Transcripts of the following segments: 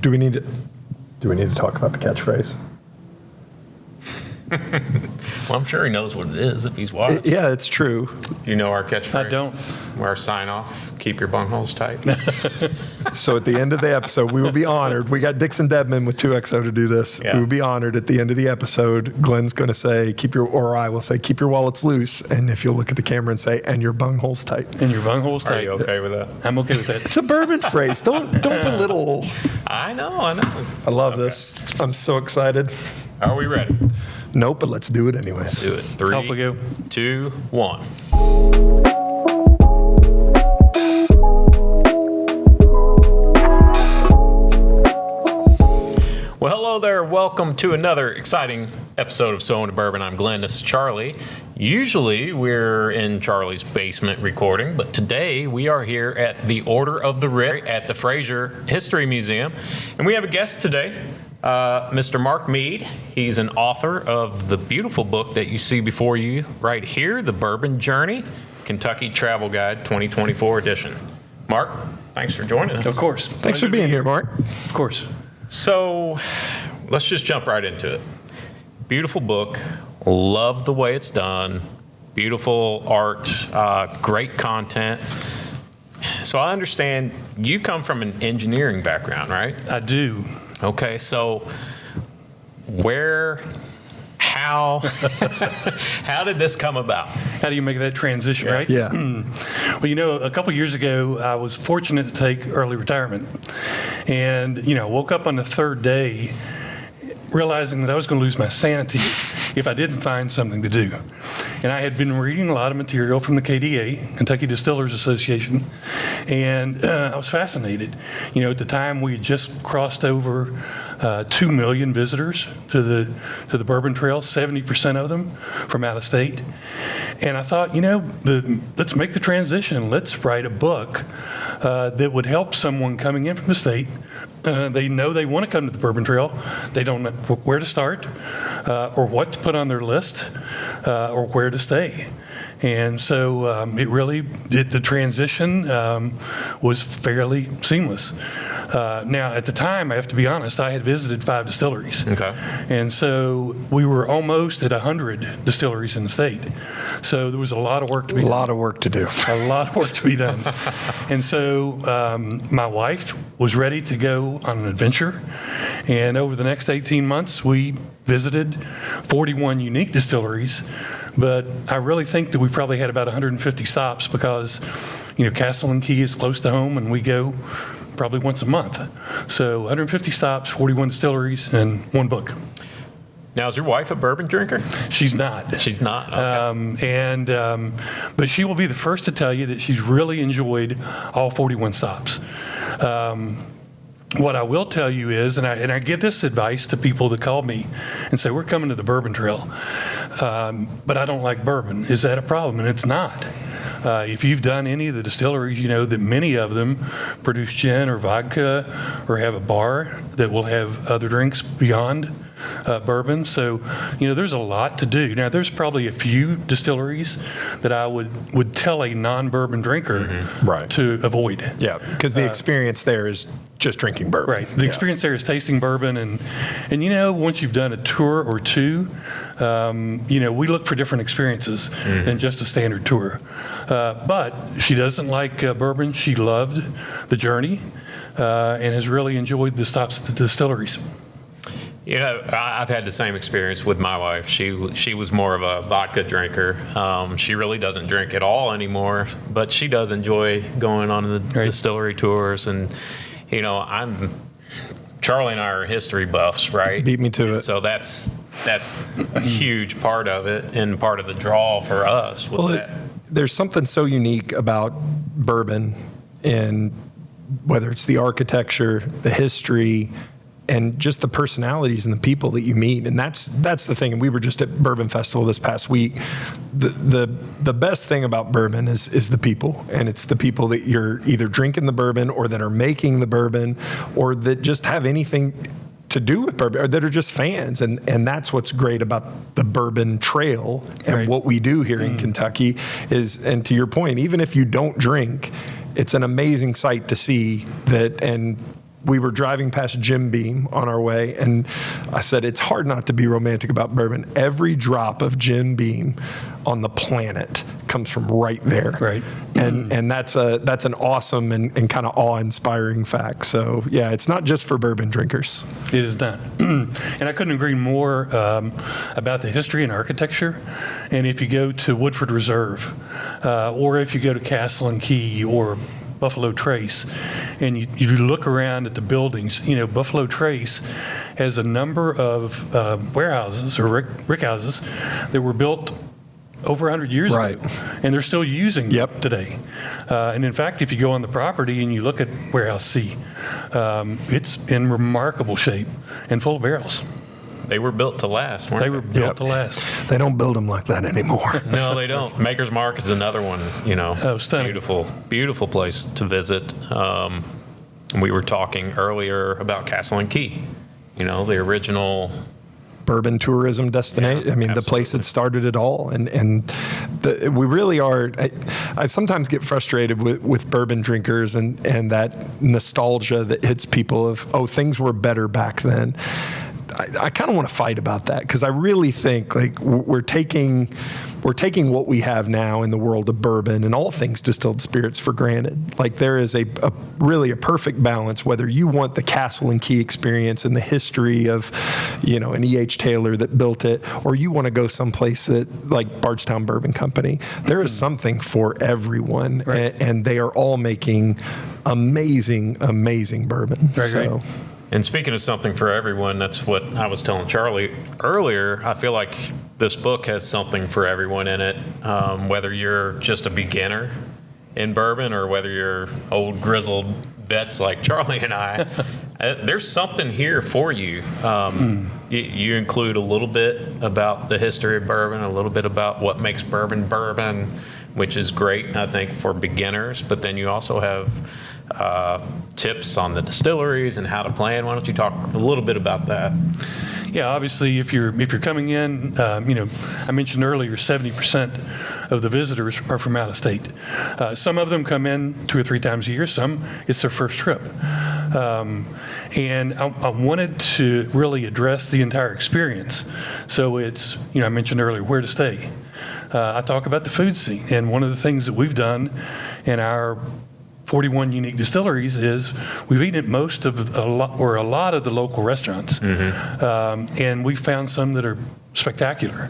Do we need to talk about the catchphrase? Well, I'm sure he knows what it is if he's watching. Yeah, it's true. Do you know our catchphrase? I don't. Our sign off, keep your bungholes tight. So at the end of the episode, we will be honored. We got Dixon Debman with 2XO to do this. Yeah. We will be honored at the end of the episode. Glenn's going to say, I will say, keep your wallets loose. And if you'll look at the camera and say, and your bungholes tight. And your bungholes Are tight. you okay with that? I'm okay with that. It's a bourbon phrase. Don't belittle. I know. I love this. I'm so excited. Are we ready? Nope, but let's do it anyways. Do it. 3, Off we go. 2, 1. Well, hello there. Welcome to another exciting episode of So Into Bourbon. I'm Glenn. This is Charlie. Usually we're in Charlie's basement recording, but today we are here at the Order of the Writ at the Frazier History Museum. And we have a guest today, Mr. Mark Meade. He's an author of the beautiful book that you see before you right here, The Bourbon Journey, Kentucky Travel Guide 2024 edition. Mark, thanks for joining us. Of course. Thanks for being here, Mark. Of course. So let's just jump right into it. Beautiful book. Love the way it's done. Beautiful art. Great content. So I understand you come from an engineering background, right? I do. Okay, so how did this come about? How do you make that transition, right? Yeah. Well, a couple years ago, I was fortunate to take early retirement. And, woke up on the third day realizing that I was going to lose my sanity if I didn't find something to do. And I had been reading a lot of material from the KDA, Kentucky Distillers Association, and I was fascinated. At the time, we had just crossed over 2 million visitors to the Bourbon Trail, 70% of them from out of state. And I thought, let's make the transition. Let's write a book that would help someone coming in from the state. They know they want to come to the Bourbon Trail. They don't know where to start or what to put on their list or where to stay. And so it really did. The transition was fairly seamless. Now, at the time, I have to be honest, I had visited 5 distilleries. Okay. And so we were almost at 100 distilleries in the state. So there was a lot of work to be done. A lot of work to do. A lot of work to be done. And so my wife was ready to go on an adventure. And over the next 18 months, we visited 41 unique distilleries. But I really think that we probably had about 150 stops because, Castle and Key is close to home, and we go probably once a month. So 150 stops, 41 distilleries, and 1 book. Now, is your wife a bourbon drinker? She's not. She's not? Okay. But she will be the first to tell you that she's really enjoyed all 41 stops. What I will tell you is, and I give this advice to people that call me and say, we're coming to the Bourbon Trail, but I don't like bourbon. Is that a problem? And it's not. If you've done any of the distilleries, you know that many of them produce gin or vodka or have a bar that will have other drinks beyond bourbon. So, there's a lot to do. Now, there's probably a few distilleries that I would tell a non-bourbon drinker Right. to avoid. Yeah, because the experience there is just drinking bourbon. Right. The experience there is tasting bourbon. And once you've done a tour or two, we look for different experiences than just a standard tour. But she doesn't like bourbon. She loved the journey and has really enjoyed the stops at the distilleries. I've had the same experience with my wife. She was more of a vodka drinker. She really doesn't drink at all anymore, but she does enjoy going on the distillery tours. And, Charlie and I are history buffs, right? Beat me to it. So that's a huge part of it and part of the draw for us. There's something so unique about bourbon, and whether it's the architecture, the history, and just the personalities and the people that you meet. And that's the thing. And we were just at Bourbon Festival this past week. The best thing about bourbon is the people. And it's the people that you're either drinking the bourbon or that are making the bourbon or that just have anything to do with bourbon or that are just fans. And that's what's great about the Bourbon Trail and what we do here in Kentucky is, and to your point, even if you don't drink, it's an amazing sight to see that. And we were driving past Jim Beam on our way, and I said, it's hard not to be romantic about bourbon. Every drop of Jim Beam on the planet comes from right there. Right. And that's an awesome and kind of awe-inspiring fact. So, yeah, it's not just for bourbon drinkers. It is not. And I couldn't agree more about the history and architecture. And if you go to Woodford Reserve, or if you go to Castle and Key or Buffalo Trace, and you look around at the buildings, Buffalo Trace has a number of warehouses or rick houses that were built over 100 years Right. ago, and they're still using them today. And in fact, if you go on the property and you look at Warehouse C, it's in remarkable shape and full of barrels. They were built to last, weren't they? They were built to last. They don't build them like that anymore. No, they don't. Maker's Mark is another one, Oh, stunning. Beautiful place to visit. We were talking earlier about Castle and Key, the original Bourbon tourism destination. Yeah, I mean, the place that started it all. We really are. I sometimes get frustrated with bourbon drinkers and that nostalgia that hits people of, things were better back then. I kind of want to fight about that, because I really think like we're taking what we have now in the world of bourbon and all things distilled spirits for granted. Like there is a really a perfect balance, whether you want the Castle and Key experience and the history of, an E.H. Taylor that built it, or you want to go someplace that like Bardstown Bourbon Company. There is something for everyone, Right. and they are all making amazing bourbon. Right. And speaking of something for everyone, that's what I was telling Charlie earlier. I feel like this book has something for everyone in it, whether you're just a beginner in bourbon or whether you're old grizzled vets like Charlie and I. There's something here for you. You include a little bit about the history of bourbon, a little bit about what makes bourbon bourbon, which is great, I think, for beginners. But then you also have tips on the distilleries and how to plan. Why don't you talk a little bit about that? Yeah, obviously, if you're coming in, I mentioned earlier, 70% of the visitors are from out of state. Some of them come in 2 or 3 times a year. Some, it's their first trip. And I wanted to really address the entire experience. So it's, I mentioned earlier, where to stay. I talk about the food scene. And one of the things that we've done in our 41 unique distilleries is we've eaten at a lot of the local restaurants. And we found some that are spectacular.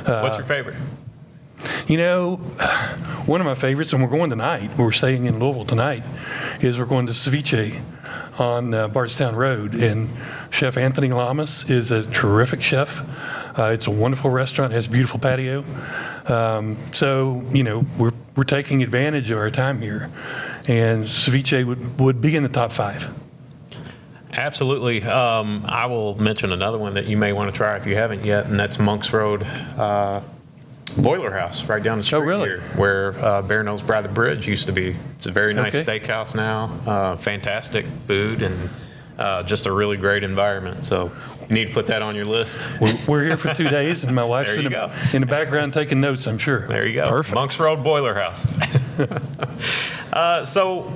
What's your favorite? One of my favorites, and we're going tonight, we're staying in Louisville tonight, is we're going to Ceviche on Bardstown Road. And Chef Anthony Lamas is a terrific chef. It's a wonderful restaurant, has a beautiful patio. So, we're taking advantage of our time here. And ceviche would be in the top 5. Absolutely. I will mention another one that you may want to try if you haven't yet, and that's Monks Road Boiler House right down the street here, where Bear Nose by the Bridge used to be. It's a very nice steakhouse now. Fantastic food and just a really great environment. So you need to put that on your list. We're here for 2 days, and my wife's in the background taking notes, I'm sure. There you go. Perfect. Monks Road Boiler House. So,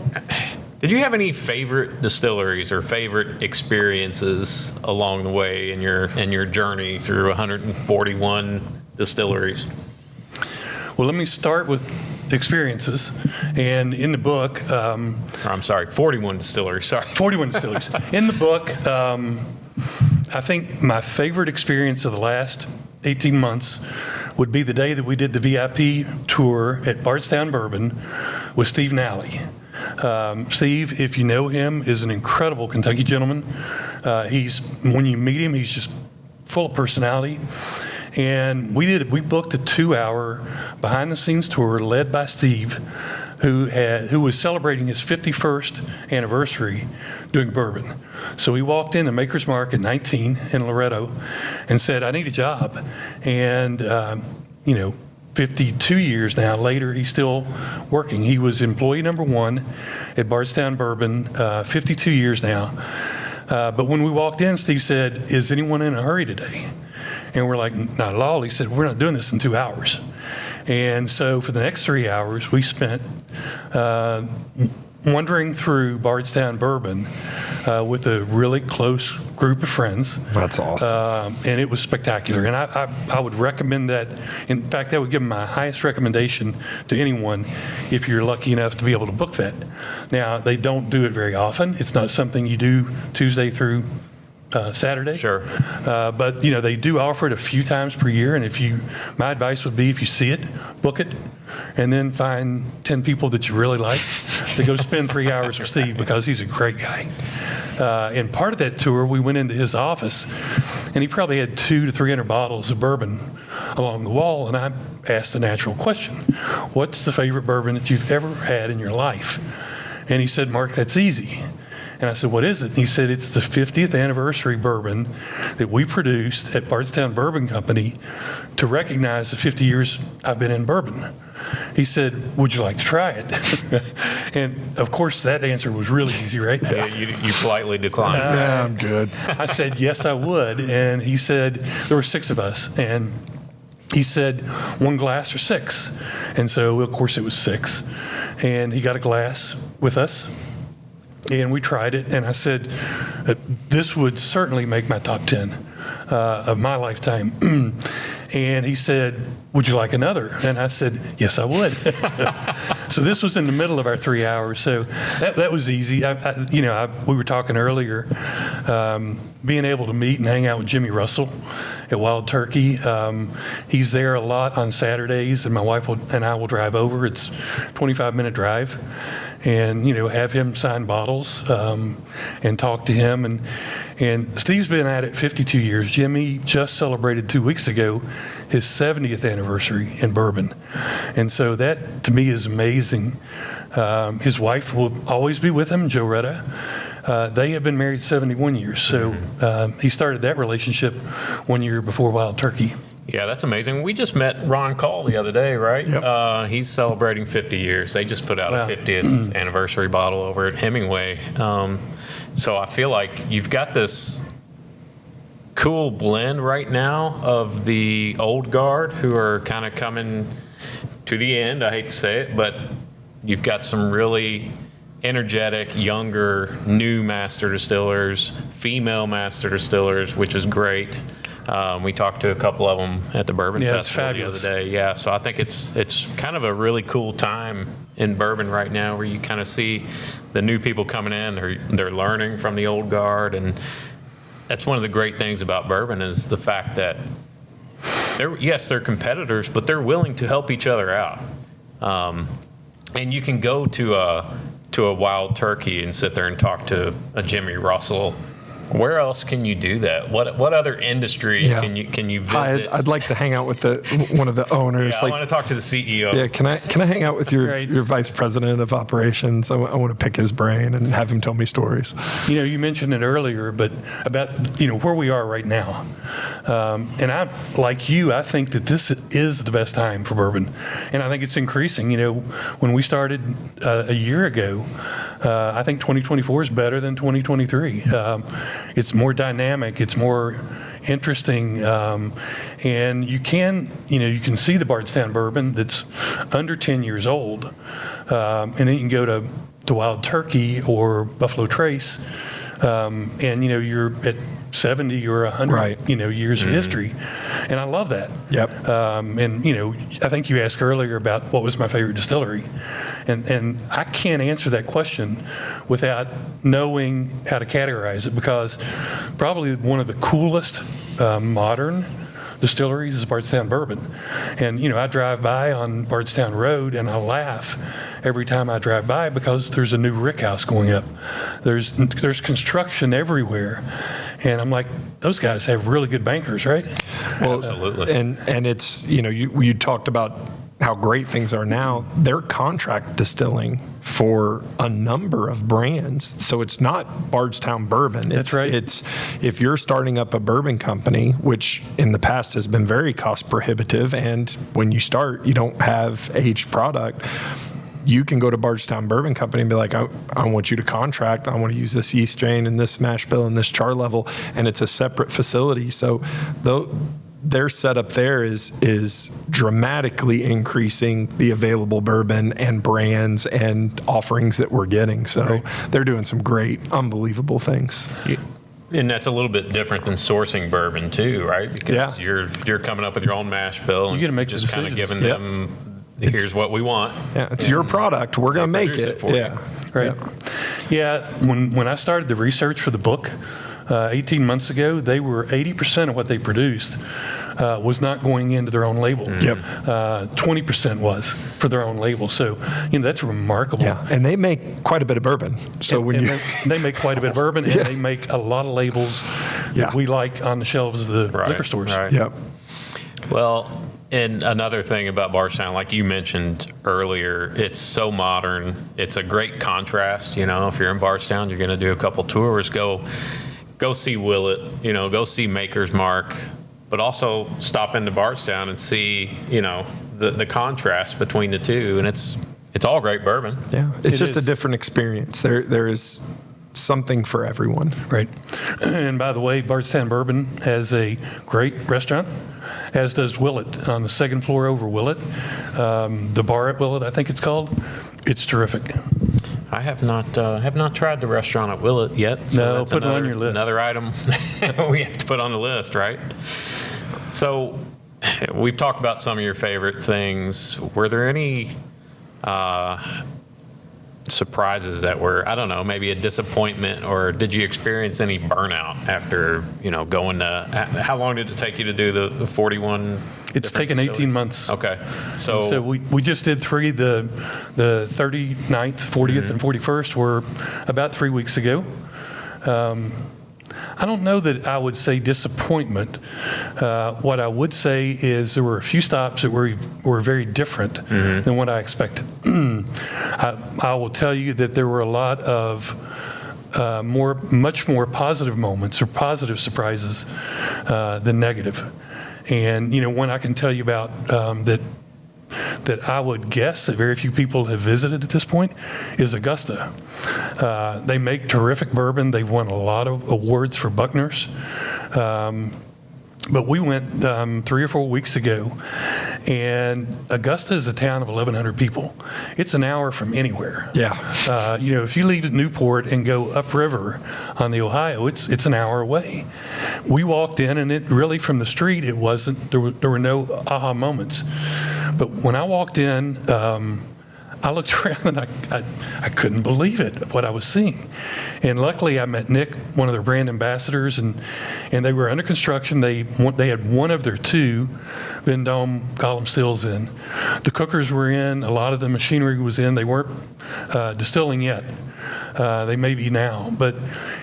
did you have any favorite distilleries or favorite experiences along the way in your journey through 141 distilleries? Well, let me start with experiences. And in the book, I'm sorry, 41 distilleries. Sorry, 41 distilleries. In the book, I think my favorite experience of the last 18 months would be the day that we did the VIP tour at Bardstown Bourbon with Steve Nally. Steve, if you know him, is an incredible Kentucky gentleman. When you meet him, he's just full of personality. And we booked a 2-hour behind-the-scenes tour led by Steve, who was celebrating his 51st anniversary doing bourbon. So he walked into Maker's Mark at 19 in Loretto and said, "I need a job." And 52 years now later, he's still working. He was employee number 1 at Bardstown Bourbon, 52 years now. But when we walked in, Steve said, "Is anyone in a hurry today?" And we're like, "Not at all." He said, "We're not doing this in 2 hours." And so for the next 3 hours, we spent wandering through Bardstown Bourbon, with a really close group of friends. That's awesome. And it was spectacular. And I would recommend that. In fact, I would give them my highest recommendation to anyone if you're lucky enough to be able to book that. Now, they don't do it very often. It's not something you do Tuesday through Saturday. Sure. But they do offer it a few times per year. And my advice would be, if you see it, book it, and then find 10 people that you really like to go spend 3 hours with Steve, because he's a great guy. And part of that tour, we went into his office, and he probably had 200 to 300 bottles of bourbon along the wall. And I asked the natural question, what's the favorite bourbon that you've ever had in your life? And he said, Mark, that's easy. And I said, what is it? And he said, it's the 50th anniversary bourbon that we produced at Bardstown Bourbon Company to recognize the 50 years I've been in bourbon. He said, would you like to try it? And of course, that answer was really easy, right? Yeah, you politely declined. Yeah, I'm good. I said, yes, I would. And he said, there were 6 of us. And he said, 1 glass or 6. And so, of course, it was 6. And he got a glass with us. And we tried it, and I said, this would certainly make my top 10 of my lifetime. And he said, would you like another? And I said, yes, I would. So this was in the middle of our 3 hours. So that was easy. We were talking earlier, being able to meet and hang out with Jimmy Russell at Wild Turkey. He's there a lot on Saturdays, and my wife and I will drive over. It's a 25-minute drive. And have him sign bottles and talk to him. And Steve's been at it 52 years. Jimmy just celebrated 2 weeks ago his 70th anniversary in bourbon. And so that, to me, is amazing. His wife will always be with him, Jo Retta. They have been married 71 years. So he started that relationship 1 year before Wild Turkey. Yeah, that's amazing. We just met Ron Call the other day, right? Yep. He's celebrating 50 years. They just put out a 50th anniversary bottle over at Hemingway. So I feel like you've got this cool blend right now of the old guard who are kind of coming to the end. I hate to say it, but you've got some really energetic, younger, new master distillers, female master distillers, which is great. We talked to a couple of them at the Bourbon Festival the other day. Yeah, so I think it's kind of a really cool time in bourbon right now, where you kind of see the new people coming in. They're learning from the old guard, and that's one of the great things about bourbon is the fact that they're competitors, but they're willing to help each other out. And you can go to a Wild Turkey and sit there and talk to a Jimmy Russell. Where else can you do that? What other industry can you visit? I'd like to hang out with one of the owners. Yeah, I want to talk to the CEO. Yeah, can I hang out with your vice president of operations? I want to pick his brain and have him tell me stories. You mentioned it earlier, but about where we are right now. And I, like you, I think that this is the best time for bourbon, and I think it's increasing. When we started a year ago, I think 2024 is better than 2023. It's more dynamic. It's more interesting, and you can see the Bardstown bourbon that's under 10 years old, and then you can go to Wild Turkey or Buffalo Trace, and you're at 70 or 100 years of history, and I love that. Yep. And I think you asked earlier about what was my favorite distillery, and I can't answer that question without knowing how to categorize it, because probably one of the coolest modern distilleries is Bardstown Bourbon. And I drive by on Bardstown Road and I laugh every time I drive by, because there's a new rick house going up. There's construction everywhere. And I'm like, those guys have really good bankers, right? Well, absolutely. And it's, you talked about how great things are now. They're contract distilling for a number of brands. So it's not Bardstown Bourbon. That's right. It's if you're starting up a bourbon company, which in the past has been very cost prohibitive, and when you start, you don't have aged product, you can go to Bardstown Bourbon Company and be like, I want you to contract. I want to use this yeast strain and this mash bill and this char level, and it's a separate facility. So their setup there is dramatically increasing the available bourbon and brands and offerings that we're getting. So they're doing some great, unbelievable things. And that's a little bit different than sourcing bourbon too, right? Because you're coming up with your own mash bill and you got to make just kind of giving Yep. them, here's what we want. Yeah, it's your product. We're going to make produce it. it for you. Yeah. Right. Yeah. When I started the research for the book 18 months ago, they were 80% of what they produced was not going into their own label. Yep. 20% was for their own label. So, that's remarkable. Yeah. And they make quite a bit of bourbon. So they make quite a bit of bourbon, and they make a lot of labels that we like on the shelves of the liquor stores. Right. Yep. Well, and another thing about Bardstown, like you mentioned earlier, it's so modern. It's a great contrast. If you're in Bardstown, you're going to do a couple tours. Go see Willet. Go see Maker's Mark, but also stop into Bardstown and see the contrast between the two. And it's all great bourbon. Yeah. It's just is. a different experience. There is something for everyone. Right. And by the way, Bardstown Bourbon has a great restaurant, as does Willet on the second floor over Willet. The bar at Willet, I think it's called. It's terrific. I have not tried the restaurant at Willet yet. So No, that's put it on your list. Another item we have to put on the list, right? So we've talked about some of your favorite things. Were there any surprises that were, I don't know, maybe a disappointment, or did you experience any burnout after, going to, how long did it take you to do the 41? It's taken 18 months. Okay. So we just did 3. The 39th, 40th, and 41st were about 3 weeks ago. I don't know that I would say disappointment. What I would say is there were a few stops that were very different than what I expected. I will tell you that there were a lot of much more positive moments or positive surprises than negative. And one I can tell you about that I would guess that very few people have visited at this point is Augusta. They make terrific bourbon. They've won a lot of awards for Buckners. But we went 3 or 4 weeks ago, and Augusta is a town of 1,100 people. It's an hour from anywhere. Yeah. If you leave Newport and go upriver on the Ohio, it's an hour away. We walked in, and it really, from the street, it wasn't. There were no aha moments. But when I walked in, I looked around and I couldn't believe it, what I was seeing. And luckily I met Nick, one of their brand ambassadors, and they were under construction. They had one of their 2 Vendome column stills in. The cookers were in, a lot of the machinery was in. They weren't distilling yet. They may be now, but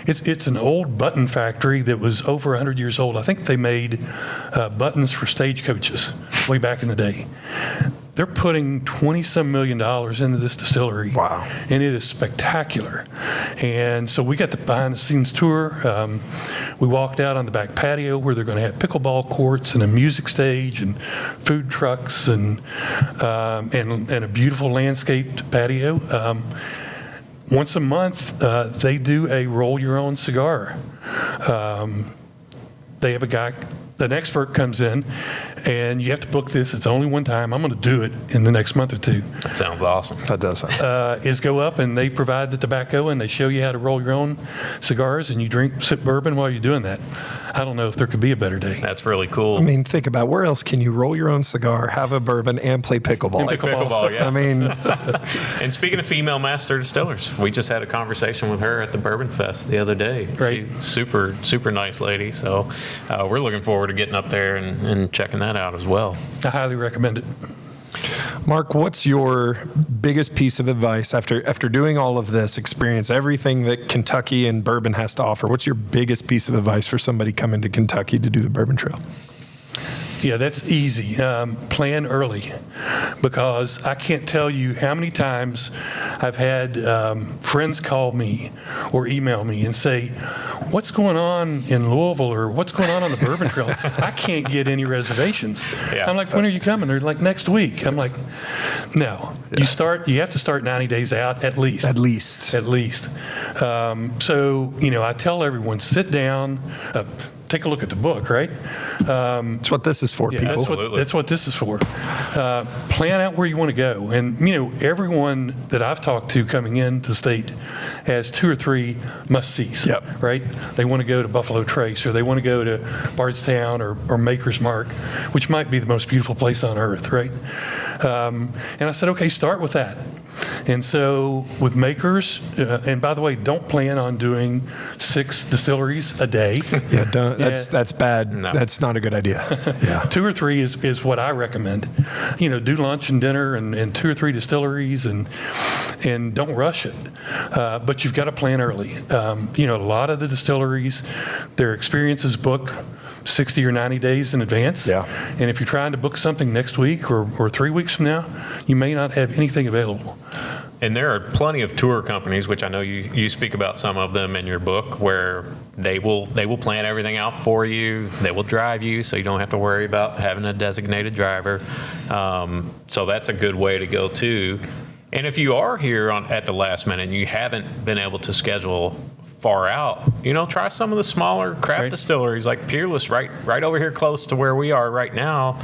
it's an old button factory that was over 100 years old. I think they made buttons for stagecoaches way back in the day. They're putting $20-some million into this distillery. Wow. And it is spectacular. And so we got the behind-the-scenes tour. We walked out on the back patio where they're going to have pickleball courts and a music stage and food trucks and a beautiful landscaped patio. Once a month, they do a roll-your-own cigar. They have a guy, an expert comes in, and you have to book this. It's only one time. I'm going to do it in the next month or 2. That sounds awesome. That does sound. Is go up, and they provide the tobacco, and they show you how to roll your own cigars, and you sip bourbon while you're doing that. I don't know if there could be a better day. That's really cool. I mean, think about where else can you roll your own cigar, have a bourbon, and play pickleball? Like pickleball, yeah. I mean, And speaking of female master distillers, we just had a conversation with her at the Bourbon Fest the other day. Right. She's super, super nice lady. So we're looking forward to getting up there and checking that out as well. I highly recommend it. Mark, what's your biggest piece of advice after doing all of this experience, everything that Kentucky and bourbon has to offer? What's your biggest piece of advice for somebody coming to Kentucky to do the Bourbon Trail? Yeah, that's easy. Plan early, because I can't tell you how many times I've had friends call me or email me and say, what's going on in Louisville, or what's going on the Bourbon Trail? I can't get any reservations. Yeah. I'm like, when are you coming? They're like, next week. I'm like, no. Yeah. You have to start 90 days out at least. At least. At least. So, I tell everyone, sit down, take a look at the book, right? That's what this is for, Yeah, people. that's what this is for. Plan out where you want to go. And, you know, everyone that I've talked to coming into the state has 2 or 3 must-sees, Yep. right? They want to go to Buffalo Trace, or they want to go to Bardstown or Maker's Mark, which might be the most beautiful place on earth, right? And I said, okay, start with that. And so with Makers, and by the way, don't plan on doing 6 distilleries a day. Yeah, don't. That's bad. No. That's not a good idea. Yeah. 2 or 3 is what I recommend. You know, do lunch and dinner and 2 or 3 distilleries, and don't rush it. But you've got to plan early. You know, a lot of the distilleries, their experiences book 60 or 90 days in advance. Yeah. And if you're trying to book something next week or 3 weeks from now, you may not have anything available. And there are plenty of tour companies, which I know you speak about some of them in your book, where they will plan everything out for you. They will drive you, so you don't have to worry about having a designated driver. So that's a good way to go too. And if you are here at the last minute and you haven't been able to schedule far out, you know, try some of the smaller craft Right. distilleries like Peerless, right over here close to where we are right now.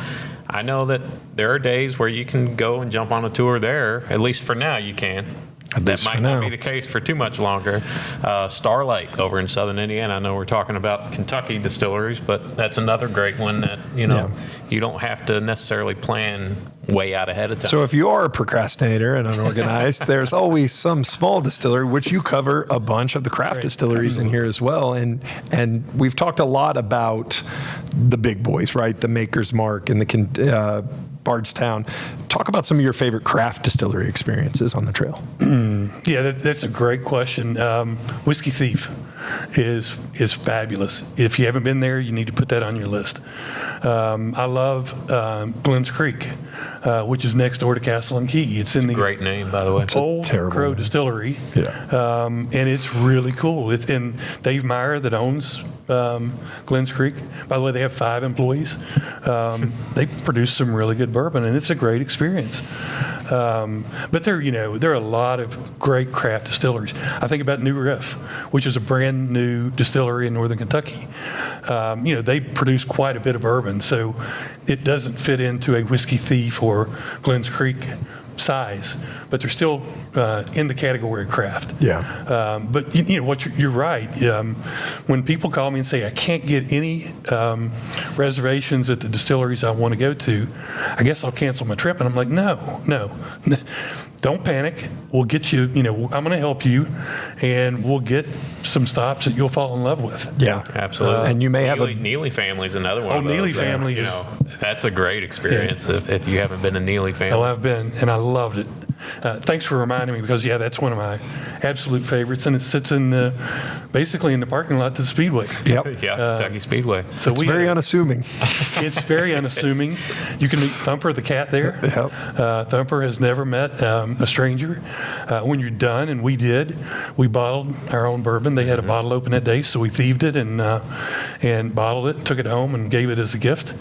I know that there are days where you can go and jump on a tour there. At least for now, you can. That least might for not now. be the case for too much longer. Starlight over in southern Indiana. I know we're talking about Kentucky distilleries, but that's another great one that, you know, you don't have to necessarily plan way out ahead of time. So if you are a procrastinator and unorganized, there's always some small distillery, which you cover a bunch of the craft distilleries in here as well. And we've talked a lot about the big boys, right? The Maker's Mark and the Bardstown. Talk about some of your favorite craft distillery experiences on the trail. Yeah, that's a great question. Whiskey Thief is fabulous. If you haven't been there, you need to put that on your list. I love Glens Creek, which is next door to Castle and Key. It's in the Great name, by the way. Old terrible Crow name. Distillery. Yeah. And it's really cool. And Dave Meyer that owns Glens Creek, by the way, they have 5 employees. They produce some really good bourbon, and it's a great experience. But there are a lot of great craft distilleries. I think about New Riff, which is a brand new distillery in northern Kentucky. They produce quite a bit of bourbon, so it doesn't fit into a Whiskey Thief or Glens Creek size, but they're still in the category of craft. Yeah. But you're right. When people call me and say I can't get any reservations at the distilleries I want to go to, I guess I'll cancel my trip. And I'm like, no, don't panic. We'll get you. I'm going to help you, and we'll get some stops that you'll fall in love with. Yeah. Absolutely. And you may have Neely family's another one. Oh, of those Neely that, family you is- know, that's a great experience if you haven't been a Neely family. Oh, I've been, and I loved it. Thanks for reminding me, because that's one of my absolute favorites, and it sits basically in the parking lot to the Speedway. Yep. Yeah, Kentucky Speedway. So It's very unassuming. It's very unassuming. You can meet Thumper the cat there. Yep. Thumper has never met a stranger. When you're done, and we did, we bottled our own bourbon. They had a bottle open that day, so we thieved it and bottled it, took it home, and gave it as a gift.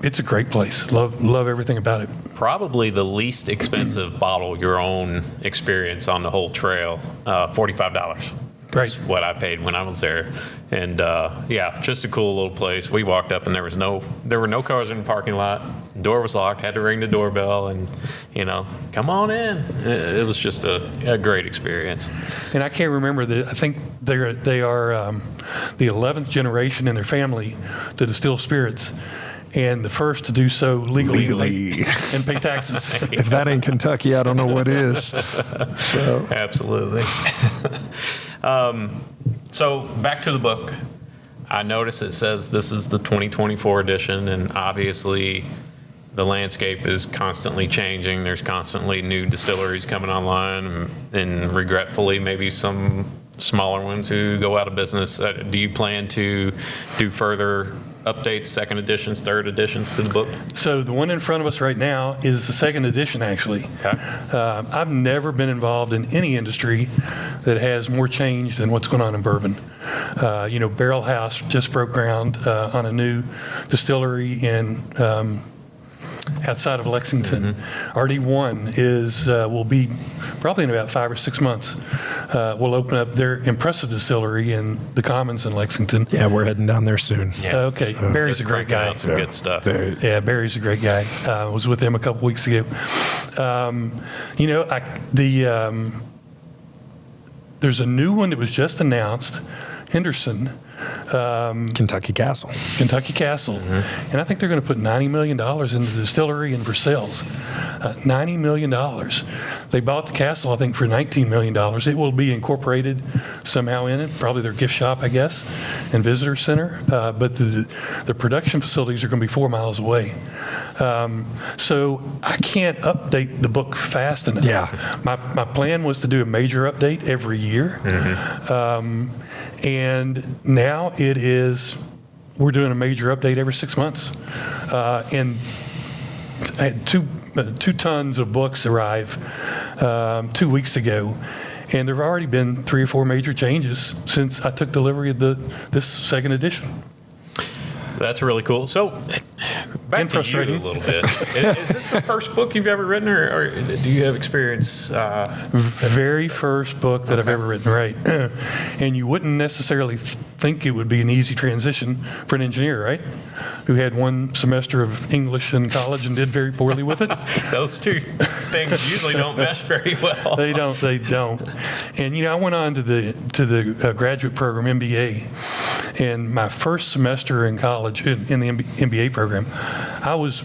It's a great place. Love everything about it. Probably the least expensive bottle your own experience on the whole trail, $45. Right. Is what I paid when I was there. And just a cool little place. We walked up and there were no cars in the parking lot. Door was locked, had to ring the doorbell and, come on in. It was just a great experience. And I can't remember I think they are the 11th generation in their family to distill spirits, and the first to do so legally. And pay taxes. If that ain't Kentucky, I don't know what is. So Absolutely. So back to the book. I notice it says this is the 2024 edition, and obviously the landscape is constantly changing. There's constantly new distilleries coming online, and regretfully, maybe some smaller ones who go out of business. Do you plan to do further updates, second editions, third editions to the book? So the one in front of us right now is the second edition, actually. Okay. I've never been involved in any industry that has more change than what's going on in bourbon. Barrel House just broke ground on a new distillery in outside of Lexington. RD1 will be probably in about 5 or 6 months. We'll open up their impressive distillery in the Commons in Lexington. Yeah, we're heading down there soon. Yeah. Okay, Barry's a great guy. Some good stuff. Yeah, Barry's a great guy. I was with him a couple weeks ago. There's a new one that was just announced, Henderson, Kentucky Castle. Kentucky Castle, and I think they're going to put $90 million into the distillery in Versailles. $90 million. They bought the castle, I think, for $19 million. It will be incorporated somehow in it, probably their gift shop, I guess, and visitor center. But the production facilities are going to be 4 miles away. So I can't update the book fast enough. Yeah. My plan was to do a major update every year. And now we're doing a major update every 6 months. And I had 2 tons of books arrive 2 weeks ago, and there have already been 3 or 4 major changes since I took delivery of this second edition. That's really cool. So, back And to you frustrating. a little bit. Is this the first book you've ever written, or do you have experience? Very first book that I've ever written, right? And you wouldn't necessarily think it would be an easy transition for an engineer, right? Who had 1 semester of English in college and did very poorly with it. Those two things usually don't mesh very well. They don't. And I went on to the graduate program, MBA, and my first semester in college in the MBA program, I was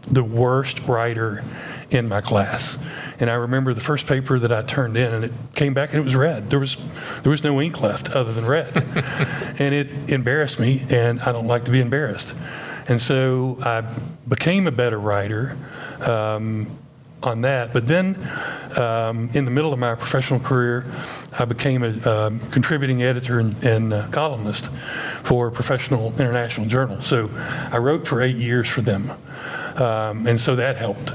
the worst writer in my class. And I remember the first paper that I turned in, and it came back and it was red. There was no ink left other than red. And it embarrassed me, and I don't like to be embarrassed. And so I became a better writer on that. But then in the middle of my professional career, I became a contributing editor and columnist for a professional international journal. So I wrote for 8 years for them. And so that helped.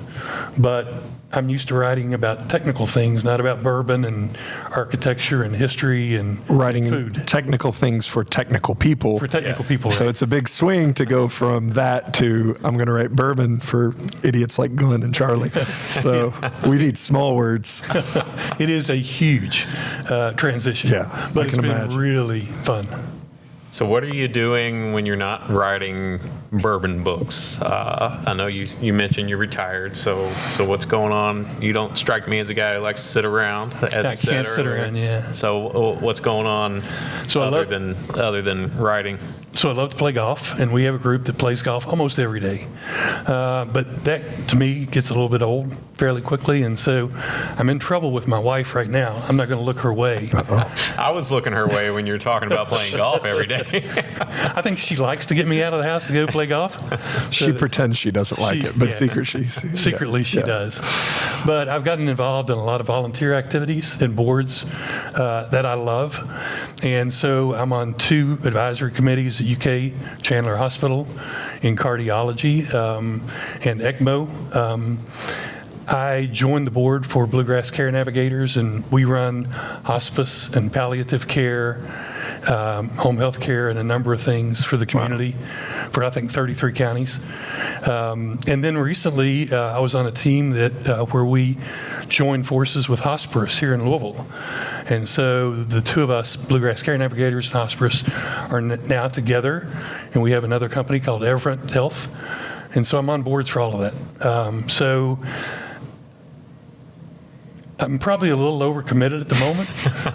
But I'm used to writing about technical things, not about bourbon and architecture and history and Writing food. technical things for technical people. For technical Yes. people, So right? it's a big swing to go from that to I'm going to write bourbon for idiots like Glenn and Charlie. So we need small words. It is a huge transition. Yeah, but I it's can been imagine. really fun. So, what are you doing when you're not writing bourbon books? I know you mentioned you're retired. So what's going on? You don't strike me as a guy who likes to sit around. As I you said can't sit earlier. around, yeah. So, what's going on So other than writing? So I love to play golf, and we have a group that plays golf almost every day. But that, to me, gets a little bit old fairly quickly, and so I'm in trouble with my wife right now. I'm not going to look her way. I was looking her way when you were talking about playing golf every day. I think she likes to get me out of the house to go play golf. She pretends she doesn't like it, but Secretly she does. But I've gotten involved in a lot of volunteer activities and boards that I love. And so I'm on 2 advisory committees at UK Chandler Hospital in cardiology and ECMO. I joined the board for Bluegrass Care Navigators, and we run hospice and palliative care, home health care, and a number of things for the community for, I think, 33 counties. And then recently, I was on a team where we joined forces with Hospice here in Louisville. And so the 2 of us, Bluegrass Care Navigators and Hospice, are now together, and we have another company called Everett Health. And so I'm on boards for all of that. So I'm probably a little overcommitted at the moment,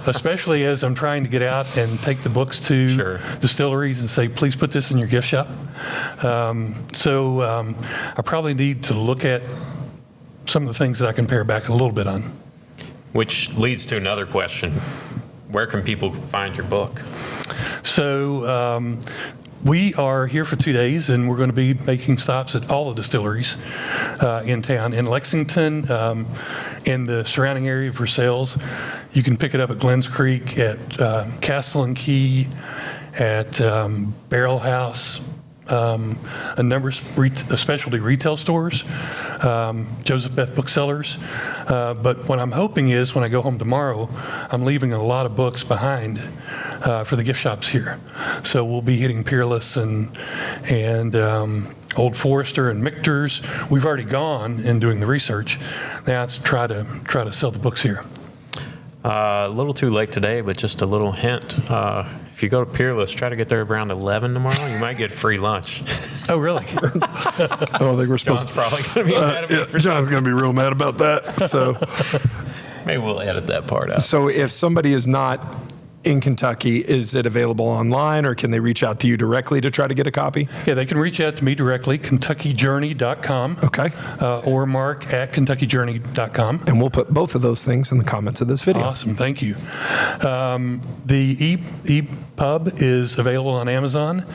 especially as I'm trying to get out and take the books to distilleries and say, please put this in your gift shop. So I probably need to look at some of the things that I can pare back a little bit on. Which leads to another question. Where can people find your book? So we are here for 2 days, and we're going to be making stops at all the distilleries in town. In Lexington, in the surrounding area of Versailles, you can pick it up at Glens Creek, at Castle and Key, at Barrel House, a number of specialty retail stores, Joseph Beth Booksellers. But what I'm hoping is when I go home tomorrow, I'm leaving a lot of books behind for the gift shops here. So we'll be hitting Peerless and Old Forester and Michter's. We've already gone and doing the research. Now it's try to sell the books here. A little too late today, but just a little hint. If you go to Peerless, try to get there around 11 tomorrow. You might get free lunch. Oh, really? I don't think we're supposed John's probably going to be mad at me for John's going to be real mad about that. So, Maybe we'll edit that part out. so if somebody is not in Kentucky, is it available online, or can they reach out to you directly to try to get a copy? Yeah, they can reach out to me directly, KentuckyJourney.com. Okay. Or Mark at KentuckyJourney.com. And we'll put both of those things in the comments of this video. Awesome, thank you. The EPUB is available on Amazon,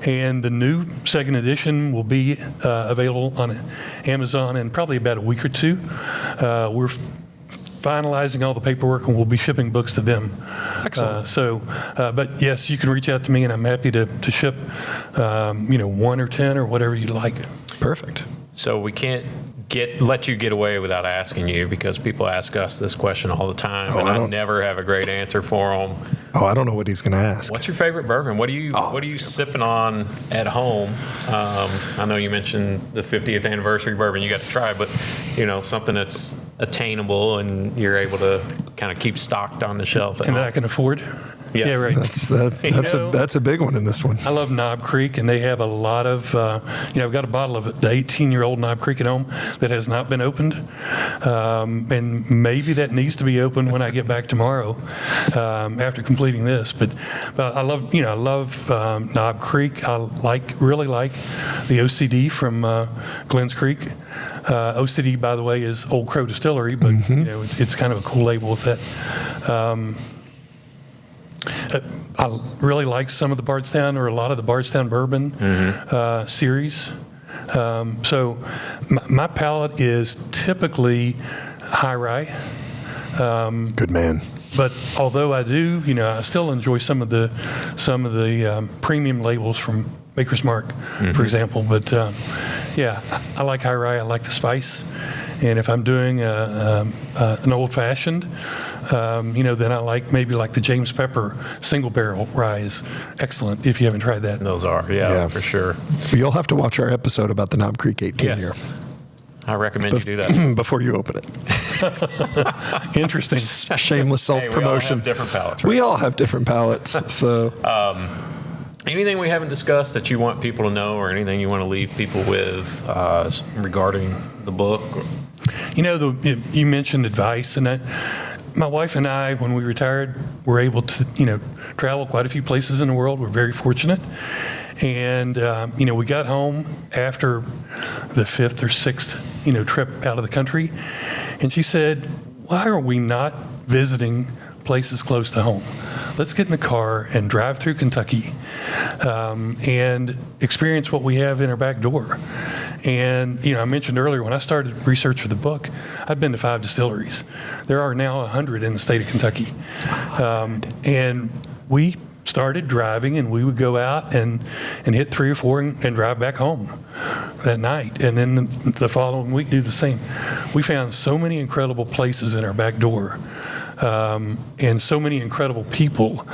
and the new second edition will be available on Amazon in probably about a week or two. We're finalizing all the paperwork, and we'll be shipping books to them. Excellent. But yes, you can reach out to me, and I'm happy to ship, 1 or 10 or whatever you like. Perfect. So we can't let you get away without asking you, because people ask us this question all the time, and I never have a great answer for them. Oh, I don't know what he's going to ask. What's your favorite bourbon? What are you sipping on at home? I know you mentioned the 50th anniversary bourbon you got to try, but something that's attainable and you're able to kind of keep stocked on the shelf. And that I can afford? Yes. Yeah, right. That's a big one in this one. I love Knob Creek, and they have a lot of, I've got a bottle of the 18-year-old Knob Creek at home that has not been opened. And maybe that needs to be opened when I get back tomorrow after completing this. But I love Knob Creek. I really like the OCD from Glens Creek. OCD, by the way, is Old Crow Distillery, but it's kind of a cool label with that. I really like some of the Bardstown, or a lot of the Bardstown bourbon series. So my palate is typically high rye. Good man. But although I do, I still enjoy some of the premium labels from Maker's Mark, for example. But I like high rye. I like the spice. And if I'm doing an old fashioned, then I like the James Pepper single barrel rye is excellent if you haven't tried that. Those are, yeah, for sure. You'll have to watch our episode about the Knob Creek 18 year. I recommend you do that before you open it. Interesting. Shameless self-promotion. We all have different palates. Right? We all have different palates. So, anything we haven't discussed that you want people to know, or anything you want to leave people with regarding the book? You mentioned advice, and my wife and I, when we retired, were able to, travel quite a few places in the world. We're very fortunate. And, we got home after the 5th or 6th, trip out of the country. And she said, why are we not visiting places close to home? Let's get in the car and drive through Kentucky and experience what we have in our back door. And, I mentioned earlier, when I started research for the book, I'd been to 5 distilleries. There are now 100 in the state of Kentucky. And we started driving, and we would go out and hit 3 or 4 and drive back home that night. And then the following week do the same. We found so many incredible places in our back door. And so many incredible people,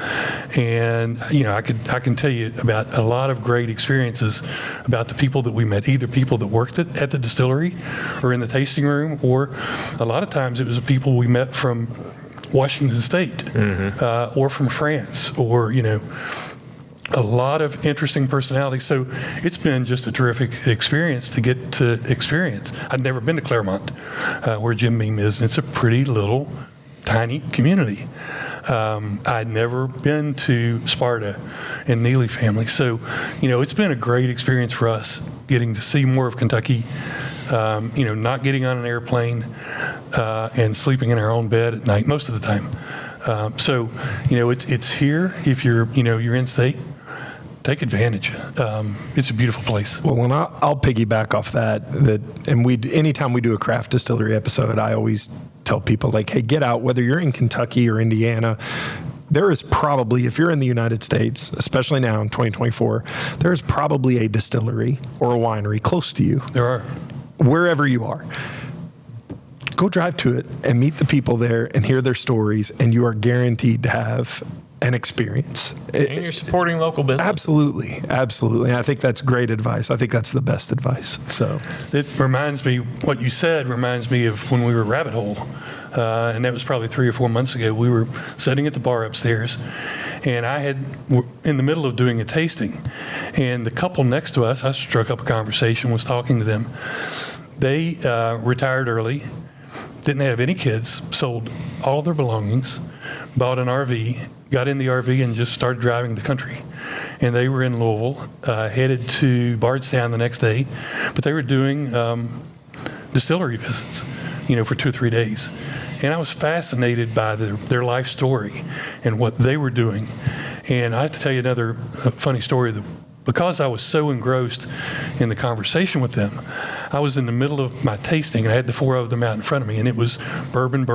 and I can tell you about a lot of great experiences about the people that we met, either people that worked at the distillery or in the tasting room, or a lot of times it was the people we met from Washington State or from France, or a lot of interesting personalities. So it's been just a terrific experience to get to experience. I'd never been to Claremont, where Jim Beam is, and it's a pretty little tiny community. I'd never been to Sparta and Neely family. So, it's been a great experience for us getting to see more of Kentucky, not getting on an airplane and sleeping in our own bed at night most of the time. So, it's here. If you're in state, take advantage. It's a beautiful place. Well, and I'll piggyback off that, and anytime we do a craft distillery episode, I always tell people, hey, get out, whether you're in Kentucky or Indiana. There is probably, if you're in the United States, especially now in 2024, there's probably a distillery or a winery close to you. There are. Wherever you are. Go drive to it and meet the people there and hear their stories, and you are guaranteed to have and experience. And you're supporting local business. Absolutely. Absolutely. And I think that's great advice. I think that's the best advice. So It reminds me, what you said reminds me of when we were Rabbit Hole. And that was probably 3 or 4 months ago. We were sitting at the bar upstairs, and were in the middle of doing a tasting. And the couple next to us, I struck up a conversation, was talking to them. They retired early, didn't have any kids, sold all their belongings, bought an RV, got in the RV and just started driving the country. And they were in Louisville, headed to Bardstown the next day, but they were doing distillery visits, for 2 or 3 days. And I was fascinated by their life story and what they were doing. And I have to tell you another funny story. Because I was so engrossed in the conversation with them, I was in the middle of my tasting, and I had the 4 of them out in front of me, and it was bourbon,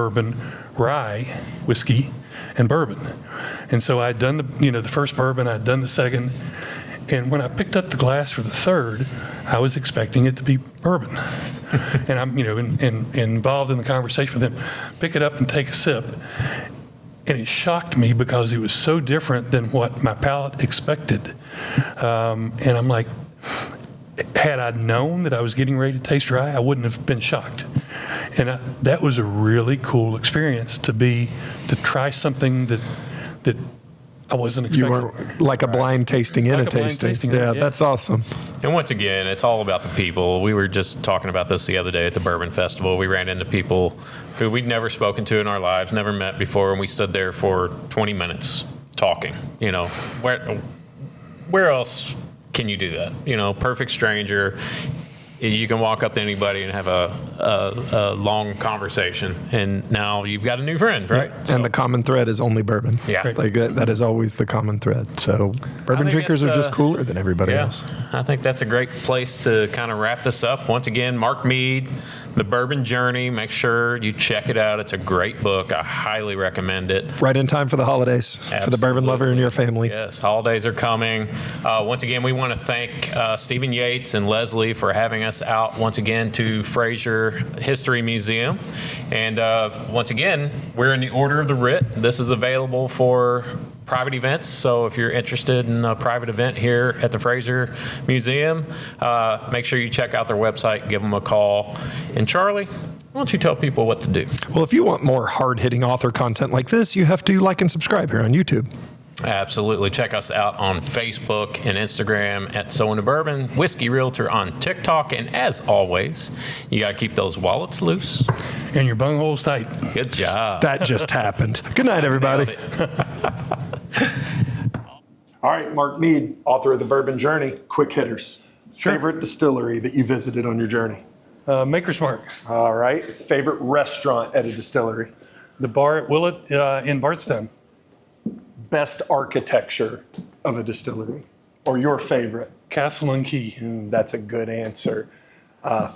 rye, whiskey, and bourbon. And so I'd done the first bourbon, I'd done the second, and when I picked up the glass for the third, I was expecting it to be bourbon. And I'm, involved in the conversation with them, pick it up and take a sip. And it shocked me because it was so different than what my palate expected. And I'm like, had I known that I was getting ready to taste rye, I wouldn't have been shocked. And that was a really cool experience to try something that I wasn't expecting. you were like a blind tasting in Like a a blind tasting. tasting, Yeah, yeah. that's awesome. And once again, it's all about the people. We were just talking about this the other day at the Bourbon Festival. We ran into people who we'd never spoken to in our lives, never met before, and we stood there for 20 minutes talking. Where else can you do that? Perfect stranger. You can walk up to anybody and have a long conversation, and now you've got a new friend, right? And the common thread is only bourbon. Yeah. Like that is always the common thread. So bourbon think drinkers are it's, just cooler than everybody else. I think that's a great place to kind of wrap this up. Once again, Mark Meade, The Bourbon Journey. Make sure you check it out. It's a great book. I highly recommend it. Right in time for the holidays, for the bourbon lover in your family. Yes, holidays are coming. Once again, we want to thank Stephen Yates and Leslie for having us out once again to Frazier History Museum. And once again, we're in the Order of the Writ. This is available for private events. So if you're interested in a private event here at the Frazier Museum, make sure you check out their website, give them a call. And Charlie, why don't you tell people what to do? Well, if you want more hard-hitting author content like this, you have to like and subscribe here on YouTube. Absolutely. Check us out on Facebook and Instagram at So Into Bourbon, Whiskey Realtor on TikTok. And as always, you got to keep those wallets loose. And your bungholes tight. Good job. That just happened. Good night, everybody. Nailed it. All right, Mark Meade, author of The Bourbon Journey. Quick hitters. Sure. Favorite distillery that you visited on your journey? Maker's Mark. All right. Favorite restaurant at a distillery? The bar at Willet in Bardstown. Best architecture of a distillery, or your favorite? Castle and Key. That's a good answer.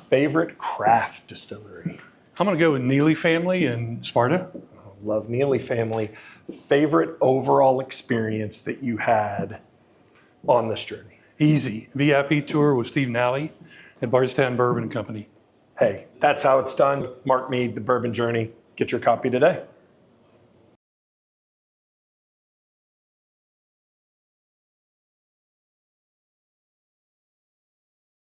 Favorite craft distillery? I'm going to go with Neely family in Sparta. Love Neely family. Favorite overall experience that you had on this journey? Easy. VIP tour with Steve Nally at Bardstown Bourbon Company. Hey, that's how it's done. Mark Meade, The Bourbon Journey. Get your copy today.